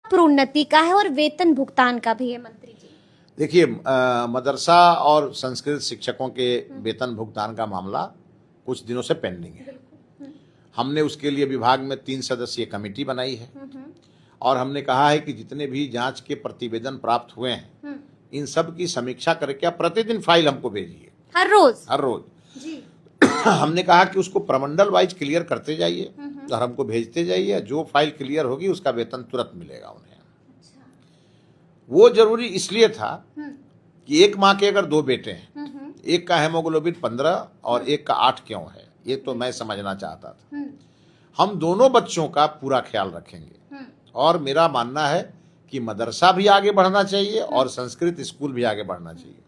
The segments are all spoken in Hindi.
प्रोन्नति का है और वेतन भुगतान का भी है मंत्री जी। देखिए, मदरसा और संस्कृत शिक्षकों के वेतन भुगतान का मामला कुछ दिनों से पेंडिंग है। हमने उसके लिए विभाग में 3 सदस्यीय कमेटी बनाई है और हमने कहा है कि जितने भी जांच के प्रतिवेदन प्राप्त हुए हैं इन सब की समीक्षा करके आप प्रतिदिन फाइल हमको भेजिए, हर रोज जी। हमने कहा कि उसको प्रमंडल वाइज क्लियर करते जाइए और हमको भेजते जाइए। जो फाइल क्लियर होगी उसका वेतन तुरंत मिलेगा उन्हें। वो जरूरी इसलिए था कि एक माँ के अगर 2 बेटे हैं, एक का हेमोग्लोबिन 15 और एक का 8 क्यों है, ये तो मैं समझना चाहता था। हम दोनों बच्चों का पूरा ख्याल रखेंगे और मेरा मानना है कि मदरसा भी आगे बढ़ना चाहिए और संस्कृत स्कूल भी आगे बढ़ना चाहिए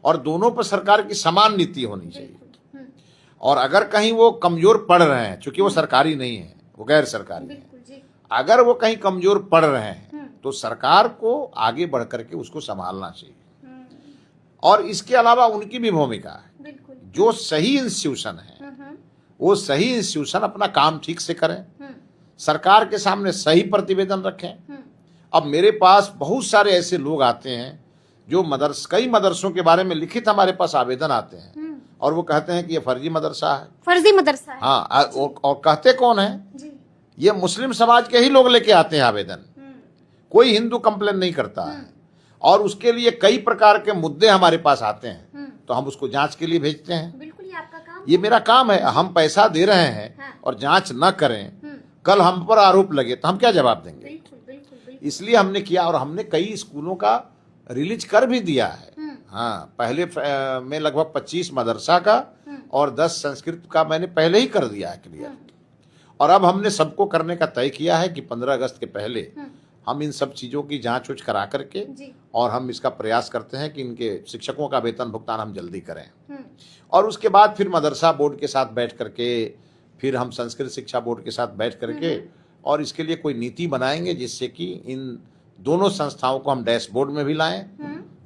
और दोनों पर सरकार की समान नीति होनी चाहिए। और अगर कहीं वो कमजोर पड़ रहे हैं, चूंकि वो सरकारी नहीं है, वो गैर सरकारी है, अगर वो कहीं कमजोर पड़ रहे हैं तो सरकार को आगे बढ़ करके उसको संभालना चाहिए। और इसके अलावा उनकी भी भूमिका है, जो सही इंस्टीट्यूशन है वो सही इंस्टीट्यूशन अपना काम ठीक से करें, सरकार के सामने सही प्रतिवेदन रखें। अब मेरे पास बहुत सारे ऐसे लोग आते हैं जो कई मदरसों के बारे में लिखित हमारे पास आवेदन आते हैं और वो कहते हैं कि ये फर्जी मदरसा है। हाँ, और कहते कौन है? ये मुस्लिम समाज के ही लोग लेके आते हैं आवेदन, कोई हिंदू कंप्लेन नहीं करता है। और उसके लिए कई प्रकार के मुद्दे हमारे पास आते हैं तो हम उसको जांच के लिए भेजते हैं। बिल्कुल, ये आपका काम, ये मेरा काम है। हम पैसा दे रहे हैं और जांच न करें, कल हम पर आरोप लगे तो हम क्या जवाब देंगे? इसलिए हमने किया और हमने कई स्कूलों का रिलीज कर भी दिया है। हाँ, पहले में लगभग 25 मदरसा का और 10 संस्कृत का मैंने पहले ही कर दिया है क्लियर। और अब हमने सबको करने का तय किया है कि 15 अगस्त के पहले हम इन सब चीज़ों की जांच उच करा करके और हम इसका प्रयास करते हैं कि इनके शिक्षकों का वेतन भुगतान हम जल्दी करें। और उसके बाद फिर मदरसा बोर्ड के साथ बैठ करके, फिर हम संस्कृत शिक्षा बोर्ड के साथ बैठ करके और इसके लिए कोई नीति बनाएंगे जिससे कि इन दोनों संस्थाओं को हम डैशबोर्ड में भी लाएं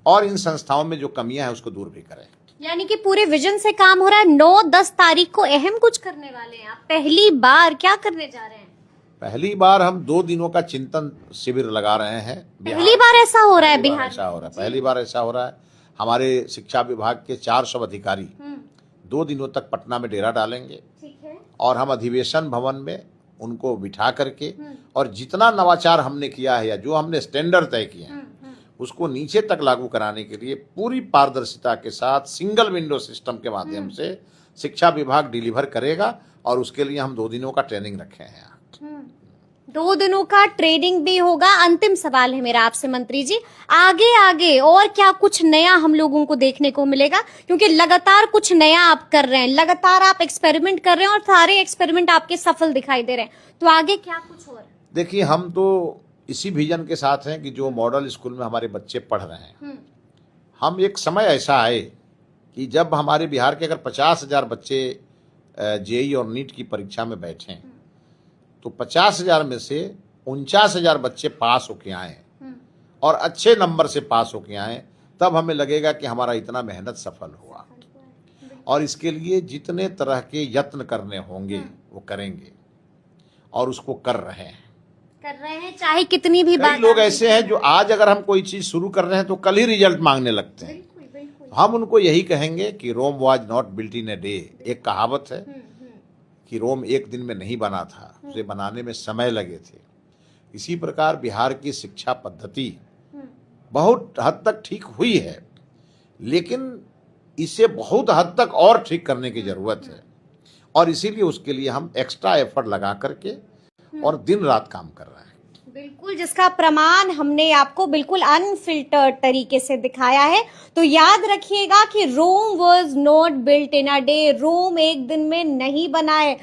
और इन संस्थाओं में जो कमियां हैं उसको दूर भी करें। यानी कि पूरे विजन से काम हो रहा है। 9-10 तारीख को अहम कुछ करने वाले हैं आप। पहली बार क्या करने जा रहे हैं? पहली बार हम 2 दिनों का चिंतन शिविर लगा रहे हैं। पहली बार ऐसा हो रहा है बिहार? ऐसा हो रहा है, पहली बार ऐसा हो रहा है। हमारे शिक्षा विभाग के 400 अधिकारी 2 दिनों तक पटना में डेरा डालेंगे और हम अधिवेशन भवन में उनको बिठा करके और जितना नवाचार हमने किया है या जो हमने स्टैंडर्ड तय किए हैं उसको नीचे तक लागू कराने के लिए पूरी पारदर्शिता के साथ सिंगल विंडो सिस्टम के माध्यम से शिक्षा विभाग डिलीवर करेगा और उसके लिए हम 2 दिनों का ट्रेनिंग रखे हैं। 2 दिनों का ट्रेनिंग भी होगा। अंतिम सवाल है मेरा आपसे मंत्री जी, आगे और क्या कुछ नया हम लोगों को देखने को मिलेगा? क्योंकि लगातार कुछ नया आप कर रहे हैं, लगातार आप एक्सपेरिमेंट कर रहे हैं और सारे एक्सपेरिमेंट आपके सफल दिखाई दे रहे हैं, तो आगे क्या कुछ और? देखिए, हम तो इसी विजन के साथ हैं कि जो मॉडल स्कूल में हमारे बच्चे पढ़ रहे हैं, हम एक समय ऐसा आए कि जब हमारे बिहार के अगर 50,000 बच्चे जेईई और नीट की परीक्षा में बैठे तो 50,000 में से 49,000 बच्चे पास होके आए और अच्छे नंबर से पास होके आए, तब हमें लगेगा कि हमारा इतना मेहनत सफल हुआ। और इसके लिए जितने तरह के यत्न करने होंगे वो करेंगे और उसको कर रहे हैं चाहे कितनी भी कई लोग ऐसे हैं जो आज अगर हम कोई चीज शुरू कर रहे हैं तो कल ही रिजल्ट मांगने लगते हैं। हम उनको यही कहेंगे कि Rome was not built in a day. एक कहावत है कि रोम एक दिन में नहीं बना था, उसे बनाने में समय लगे थे। इसी प्रकार बिहार की शिक्षा पद्धति बहुत हद तक ठीक हुई है, लेकिन इसे बहुत हद तक और ठीक करने की जरूरत है और इसीलिए उसके लिए हम एक्स्ट्रा एफर्ट लगा करके और दिन रात काम कर रहे हैं। बिल्कुल, जिसका प्रमाण हमने आपको बिल्कुल अनफिल्टर्ड तरीके से दिखाया है। तो याद रखिएगा कि Rome was not built in a day. Rome एक दिन में नहीं बना है।